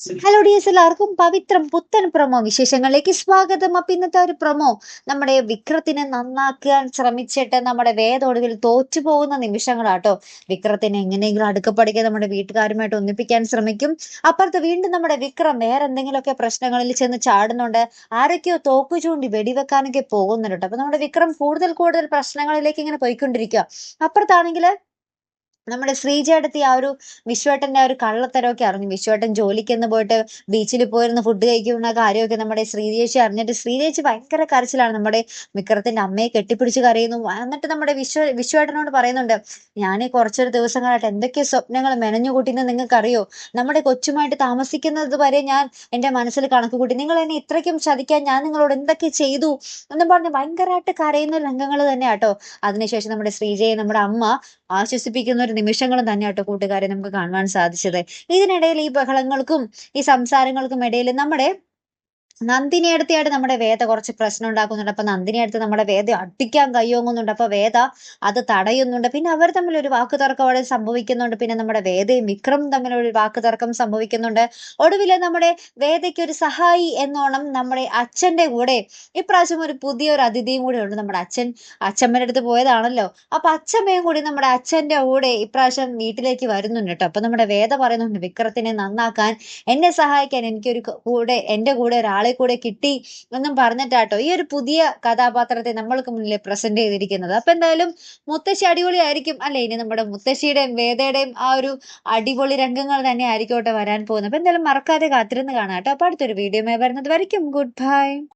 Hello dears, എല്ലാവർക്കും പവിത്രം പുത്തൻ promo വിശേഷങ്ങളിലേക്ക് സ്വാഗതം. അപ്പൊ ഇന്നത്തെ ഒരു പ്രൊമോ നമ്മുടെ വിക്രത്തിനെ നന്നാക്കാൻ ശ്രമിച്ചിട്ട് നമ്മുടെ വേദ ഒടുവിൽ തോറ്റു പോകുന്ന നിമിഷങ്ങളാട്ടോ. വിക്രത്തിനെ എങ്ങനെയെങ്കിലും അടുക്കപ്പടിക്കാൻ നമ്മുടെ വീട്ടുകാരുമായിട്ട് ഒന്നിപ്പിക്കാൻ ശ്രമിക്കും. അപ്പുറത്ത് വീണ്ടും നമ്മുടെ വിക്രം വേറെ എന്തെങ്കിലുമൊക്കെ പ്രശ്നങ്ങളിൽ ചെന്ന് ചാടുന്നുണ്ട്. ആരൊക്കെയോ തോക്കു ചൂണ്ടി വെടിവെക്കാനൊക്കെ പോകുന്നുണ്ട് ട്ടോ. അപ്പൊ നമ്മുടെ വിക്രം കൂടുതൽ കൂടുതൽ പ്രശ്നങ്ങളിലേക്ക് ഇങ്ങനെ പോയിക്കൊണ്ടിരിക്കുക. അപ്പുറത്താണെങ്കിൽ നമ്മുടെ ശ്രീജേടത്തി ആ ഒരു വിശ്വേട്ടന്റെ ആ ഒരു കള്ളത്തരമൊക്കെ അറിഞ്ഞു. വിശ്വേട്ടൻ ജോലിക്കെന്ന് പോയിട്ട് ബീച്ചിൽ പോയിരുന്ന് ഫുഡ് കഴിക്കുന്ന കാര്യമൊക്കെ നമ്മുടെ ശ്രീജേച്ചി അറിഞ്ഞിട്ട് ശ്രീജേച്ചി ഭയങ്കര കരച്ചിലാണ്. നമ്മുടെ വിക്രത്തിന്റെ അമ്മയെ കെട്ടിപ്പിടിച്ച് കരയുന്നു. എന്നിട്ട് നമ്മുടെ വിശ്വേട്ടനോട് പറയുന്നുണ്ട്, ഞാൻ കുറച്ചൊരു ദിവസങ്ങളായിട്ട് എന്തൊക്കെ സ്വപ്നങ്ങൾ മെനഞ്ഞുകൂട്ടിന്ന് നിങ്ങൾക്കറിയോ? നമ്മുടെ കൊച്ചുമായിട്ട് താമസിക്കുന്നത് വരെ ഞാൻ എന്റെ മനസ്സിൽ കണക്ക് കൂട്ടി. നിങ്ങൾ എന്നെ ഇത്രയ്ക്കും ചതിക്കാൻ ഞാൻ നിങ്ങളോട് എന്തൊക്കെ ചെയ്തു എന്നും പറഞ്ഞ് ഭയങ്കരമായിട്ട് കരയുന്ന രംഗങ്ങൾ തന്നെയാട്ടോ. അതിനുശേഷം നമ്മുടെ ശ്രീജയെ നമ്മുടെ അമ്മ ആശ്വസിപ്പിക്കുന്ന ഒരു നിമിഷങ്ങളും തന്നെയാട്ടോ കൂട്ടുകാരെ നമുക്ക് കാണുവാൻ സാധിച്ചത്. ഇതിനിടയിൽ ഈ ബഹളങ്ങൾക്കും ഈ സംസാരങ്ങൾക്കും ഇടയിൽ നമ്മുടെ നന്ദിനിയടുത്തയായിട്ട് നമ്മുടെ വേദ കുറച്ച് പ്രശ്നം ഉണ്ടാക്കുന്നുണ്ട്. അപ്പൊ നന്ദിനിയടുത്ത് നമ്മുടെ വേദ അടിക്കാൻ കയ്യോങ്ങുന്നുണ്ട്. അപ്പൊ വേദ അത് തടയുന്നുണ്ട്. പിന്നെ അവർ തമ്മിൽ ഒരു വാക്കുതർക്കം അവിടെ സംഭവിക്കുന്നുണ്ട്. പിന്നെ നമ്മുടെ വേദയും വിക്രമും തമ്മിൽ ഒരു വാക്കുതർക്കം സംഭവിക്കുന്നുണ്ട്. ഒടുവിൽ നമ്മുടെ വേദയ്ക്ക് ഒരു സഹായി എന്നോണം നമ്മുടെ അച്ഛന്റെ കൂടെ ഇപ്രാവശ്യം ഒരു പുതിയൊരു അതിഥിയും കൂടെ ഉണ്ട്. നമ്മുടെ അച്ഛമ്മയുടെ അടുത്ത് പോയതാണല്ലോ. അപ്പൊ അച്ഛമ്മയും കൂടി നമ്മുടെ അച്ഛന്റെ കൂടെ ഇപ്രാവശ്യം വീട്ടിലേക്ക് വരുന്നുണ്ട് കേട്ടോ. അപ്പൊ നമ്മുടെ വേദ പറയുന്നുണ്ട്, വിക്രത്തിനെ നന്നാക്കാൻ എന്നെ സഹായിക്കാൻ എനിക്കൊരു എന്റെ കൂടെ ഒരാളെ കൂടെ കിട്ടി എന്നും പറഞ്ഞിട്ടാട്ടോ ഈ ഒരു പുതിയ കഥാപാത്രത്തെ നമ്മൾക്ക് മുന്നിൽ പ്രസന്റ് ചെയ്തിരിക്കുന്നത്. അപ്പൊ എന്തായാലും മുത്തശ്ശി അടിപൊളി ആയിരിക്കും അല്ലെ? ഇനി നമ്മുടെ മുത്തശ്ശിയുടെയും വേദയുടെയും ആ ഒരു അടിപൊളി രംഗങ്ങൾ തന്നെ ആയിരിക്കോട്ടെ വരാൻ പോകുന്നത്. അപ്പൊ എന്തായാലും മറക്കാതെ കാത്തിരുന്ന് കാണാം കേട്ടോ. അപ്പൊ അടുത്തൊരു വീഡിയോ വരുന്നത് വരയ്ക്കും. Good bye.